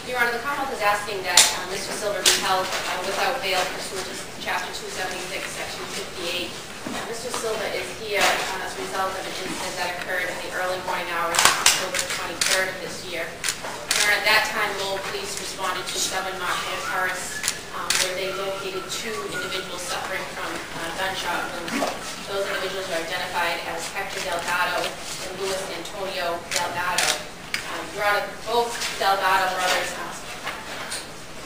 Your Honor, the Commonwealth is asking that Mr. Silva be held without bail pursuant to Chapter 276, Section 58. Mr. Silva is here as a result of an incident that occurred in the early morning hours of October 23rd of this year. Your Honor, at that time, Lowell police responded to 7 Marshall Terrace, where they located 2 individuals suffering from gunshot wounds. Those individuals were identified as Hector Delgado and Luis Antonio Delgado. Your Honor, both Delgado brothers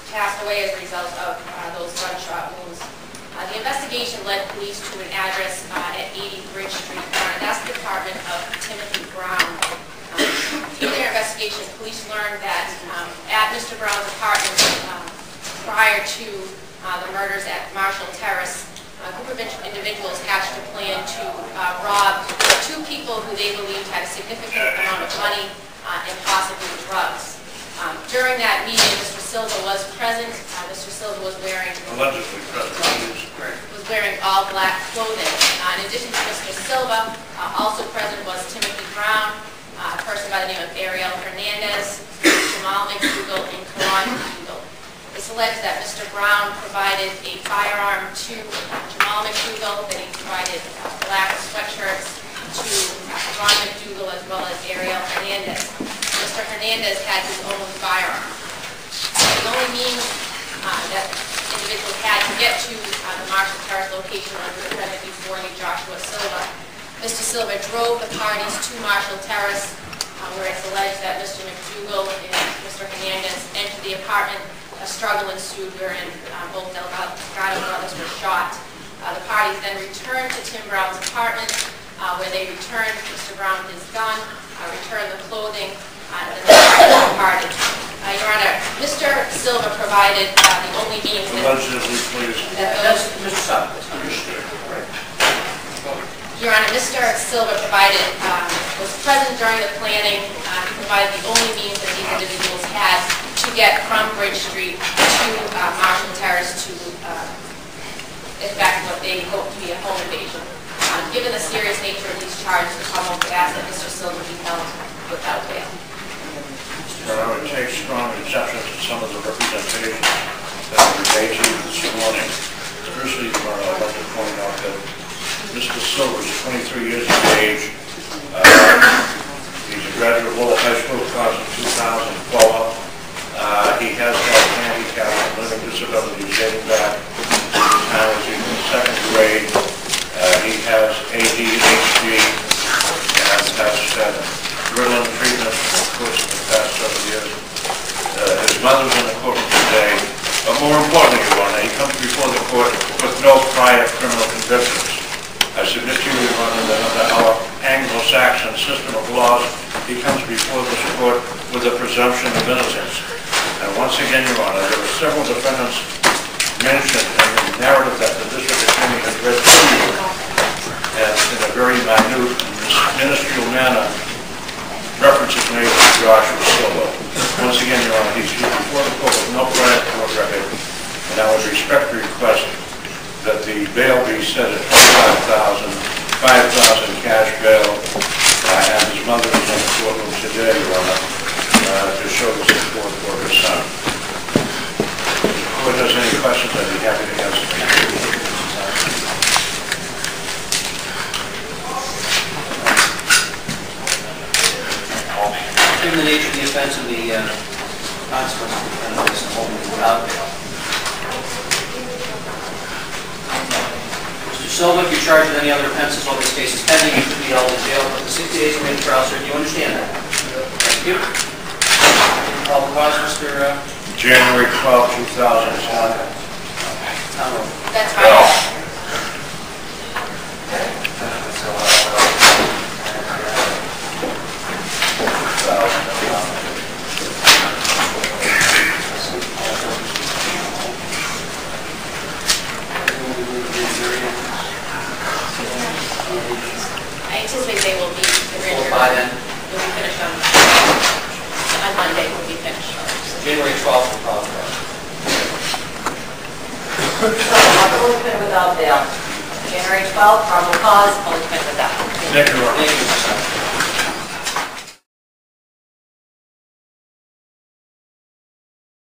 passed away as a result of those gunshot wounds. The investigation led police to an address at 80 Bridge Street. That's the apartment of Timothy Brown. In their investigation, police learned that at Mr. Brown's apartment, prior to the murders at Marshall Terrace, a group of individuals hatched a plan to rob 2 people who they believed had a significant amount of money and possibly drugs. During that meeting, Mr. Silva was present. Mr. Silva was wearing all black clothing. In addition to Mr. Silva, also present was Timothy Brown, a person by the name of Ariel Hernandez, Jamal McDougal, and Karan McDougal. It's alleged that Mr. Brown provided a firearm to Jamal McDougal, that he provided black sweatshirts to Karan McDougal as well as Ariel Hernandez. Mr. Hernandez had his own firearm. The only means that individuals had to get to the Marshall Terrace location was the defendant before Joshua Silva. Mr. Silva drove the parties to Marshall Terrace, where it's alleged that Mr. McDougal and Mr. Hernandez entered the apartment. A struggle ensued wherein both Delgado brothers were shot. The parties then returned to Tim Brown's apartment, where they returned Mr. Brown his gun, returned the clothing, and then the departed. Your Honor, Mr. Silva provided the only means that Your Honor, Mr. Silva provided, was present during the planning. He provided the only means that these individuals had to get from Bridge Street to Marshall Terrace to effect what they hoped to be a home invasion. Given the serious nature of these charges, the Commonwealth would ask that Mr. Silva be held without bail. I would take strong exception to some of the representation that were made to you this morning. Firstly, I'd like to point out that Mr. Silva is 23 years of age. He's a graduate of Lowell High School, class of 2012. He has had handicap and living disabilities dating back now he's in the 2nd grade. He has ADHD and has had Ritalin treatment, of course, in the past several years. His mother's in the courtroom today, but more importantly, Your Honor, he comes before the court with no prior criminal convictions. I submit to you, Your Honor, that under our Anglo-Saxon system of laws, he comes before this court with a presumption of innocence. And once again, Your Honor, there are several defendants mentioned in the narrative that the district attorney has read to you, and in a very minute, ministerial manner, references made to Joshua Silva. Once again, Your Honor, he's here before the court with no prior court record, and I would respectfully request that the bail be set at $25,000, $5,000 cash bail, and his mother is in the courtroom today, Your Honor, to show the support for her son. If the court has any questions, I'd be happy to answer them. Given the nature of the offense and the consequences of the offense, holding without bail. Mr. Silva, if you're charged with any other offenses while this case is pending, you could be held in jail for 60 days awaiting trial, sir. Do you understand that? Thank you. Call the cause, Mr. January 12, 2007. That's right. I anticipate they will be by then. Will be finished on Monday. Will be finished. January 12th, we'll probably go. Fully fit without bail. January 12th, probable cause, fully fit without. Thank you, Your Honor. Thank you, Mr. Silva.